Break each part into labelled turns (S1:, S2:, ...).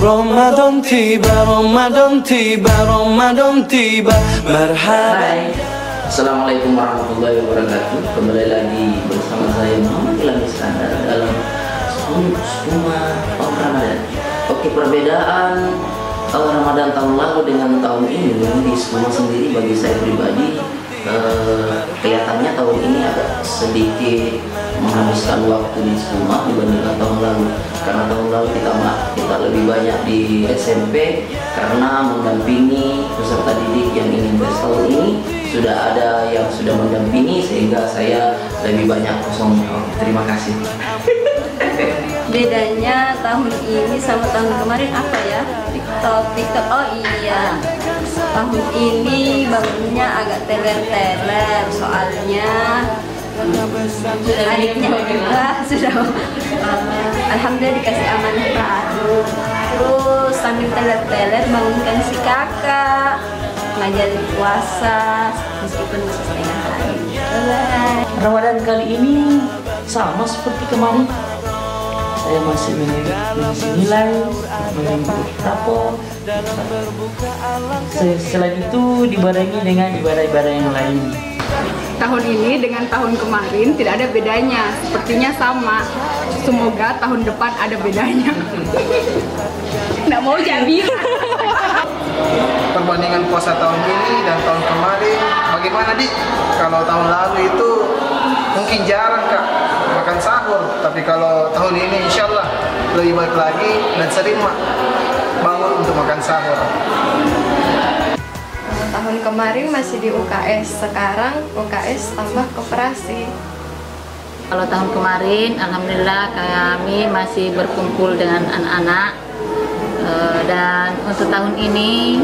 S1: Ramadan tiba, Ramadan tiba, Ramadan tiba. Marhaba.
S2: Hai, Assalamualaikum warahmatullahi wabarakatuh. Kembali lagi bersama saya Muhammad Ilham Iskandar dalam Spuma of Ramadan. Oke, perbedaan Ramadan tahun lalu dengan tahun ini di Spuma sendiri bagi saya pribadi, kelihatannya tahun ini agak sedikit menghabiskan waktu di Spuma dibandingkan tahun lalu. Karena tahun lalu kita lebih banyak di SMP karena mendampingi peserta didik yang ingin tes. Tahun ini sudah ada yang sudah mendampingi sehingga saya lebih banyak kosongnya. Oke, terima kasih.
S3: Bedanya tahun ini sama tahun kemarin apa ya? TikTok. Oh iya, tahun ini bangunnya agak teler-teler soalnya adiknya juga sudah alhamdulillah dikasih amanah baru. Terus sambil teler-teler bangunkan si kakak ngajarin puasa meskipun masih setengah hari.
S2: Ramadan kali ini sama seperti kemarin. Saya masih mengisi nilai, menunggu rapor. Selain itu dibarengi dengan ibadah-ibadah yang lain.
S4: Tahun ini dengan tahun kemarin tidak ada bedanya, sepertinya sama. Semoga tahun depan ada bedanya. Nggak mau jadi.
S5: Perbandingan puasa tahun ini dan tahun kemarin, bagaimana Dik? Kalau tahun lalu itu mungkin jarang Kak makan sahur, tapi kalau tahun ini insya Allah lebih baik lagi dan sering bangun untuk makan sahur.
S3: Tahun kemarin masih di UKS, sekarang UKS tambah koperasi.
S6: Kalau tahun kemarin, alhamdulillah kami masih berkumpul dengan anak-anak. Dan untuk tahun ini,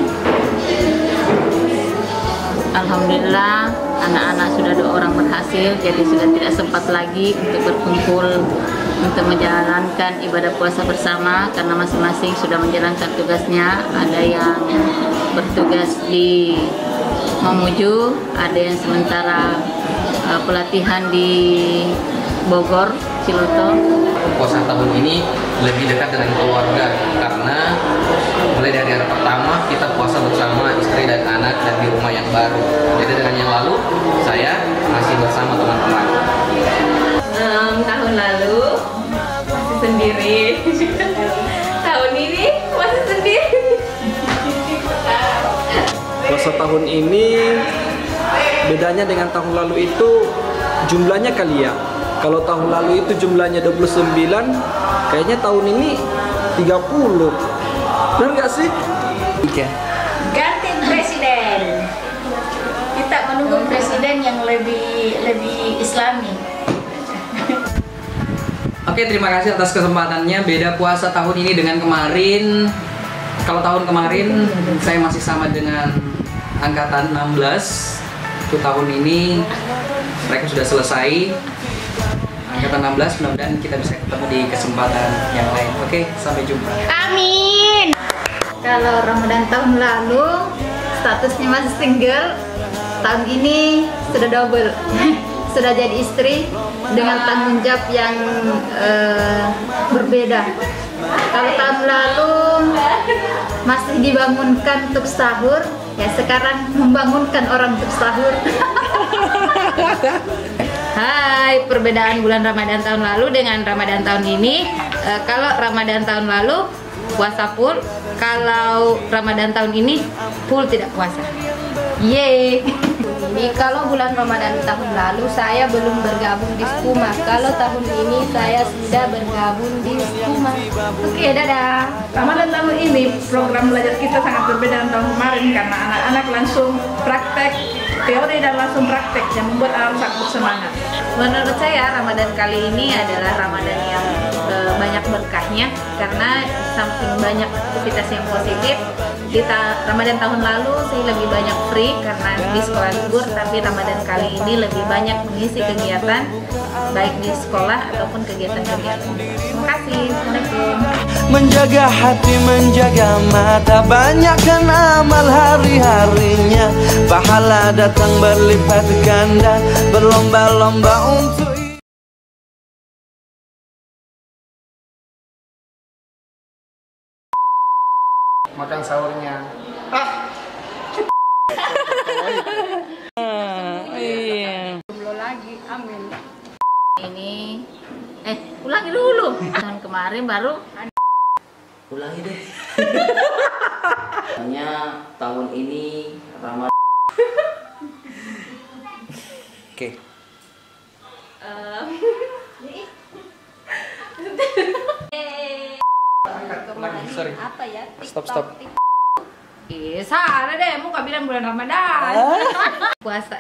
S6: alhamdulillah anak-anak sudah 2 orang berhasil, jadi sudah tidak sempat lagi untuk berkumpul untuk menjalankan ibadah puasa bersama karena masing-masing sudah menjalankan tugasnya. Ada yang bertugas di Mamuju, ada yang sementara pelatihan di Bogor, Ciloto.
S7: Puasa tahun ini lebih dekat dengan keluarga karena mulai dari hari pertama kita puasa bersama istri dan anak dan di rumah yang baru. Jadi dengan yang lalu saya masih bersama teman-teman.
S3: Tahun lalu masih sendiri. Tahun ini masih sendiri.
S8: Puasa tahun ini bedanya dengan tahun lalu itu jumlahnya kali ya. Kalau tahun lalu itu jumlahnya 29, kayaknya tahun ini 30. Benar nggak sih? Iya.
S9: Ganti presiden. Kita menunggu presiden yang lebih islami.
S10: Oke, terima kasih atas kesempatannya. Beda puasa tahun ini dengan kemarin. Kalau tahun kemarin saya masih sama dengan angkatan 16. Untuk tahun ini mereka sudah selesai. Angkatan 16, mudah-mudahan kita bisa ketemu di kesempatan yang lain. Oke, sampai jumpa.
S9: Amin.
S4: Kalau Ramadan tahun lalu statusnya masih single, tahun ini sudah double. Sudah jadi istri dengan tanggung jawab yang berbeda. Kalau tahun lalu masih dibangunkan untuk sahur, ya sekarang membangunkan orang untuk sahur.
S6: Hai, perbedaan bulan Ramadan tahun lalu dengan Ramadan tahun ini. Kalau Ramadan tahun lalu puasa full, kalau Ramadan tahun ini full tidak puasa. Yeay.
S3: Ini kalau bulan Ramadan tahun lalu saya belum bergabung di Spuma. Kalau tahun ini saya sudah bergabung di Spuma.
S4: Oke, dadah. Ramadan tahun ini program belajar kita sangat berbeda dengan tahun kemarin karena anak-anak langsung praktek teori dan langsung praktek yang membuat anak sangat bersemangat.
S6: Menurut saya Ramadan kali ini adalah Ramadan yang banyak berkahnya karena samping banyak aktivitas yang positif. Di Ramadan tahun lalu saya lebih banyak free karena di sekolah libur, tapi Ramadan kali ini lebih banyak mengisi kegiatan baik di sekolah ataupun kegiatan-kegiatan. Terima kasih. Assalamualaikum.
S1: Menjaga hati, menjaga mata, banyakkan amal hari-harinya. Pahala datang berlipat ganda, berlomba-lomba untuk
S5: makan sahurnya.
S9: Belum lagi, amin.
S6: Ini ulangi dulu. Tahun kemarin baru
S2: Ulangi deh. Hanya tahun ini Ramadan.
S8: Oke. Sorry.
S3: Apa ya?
S8: Stop.
S9: Salah deh, mau bilang bulan Ramadan.
S4: Puasa.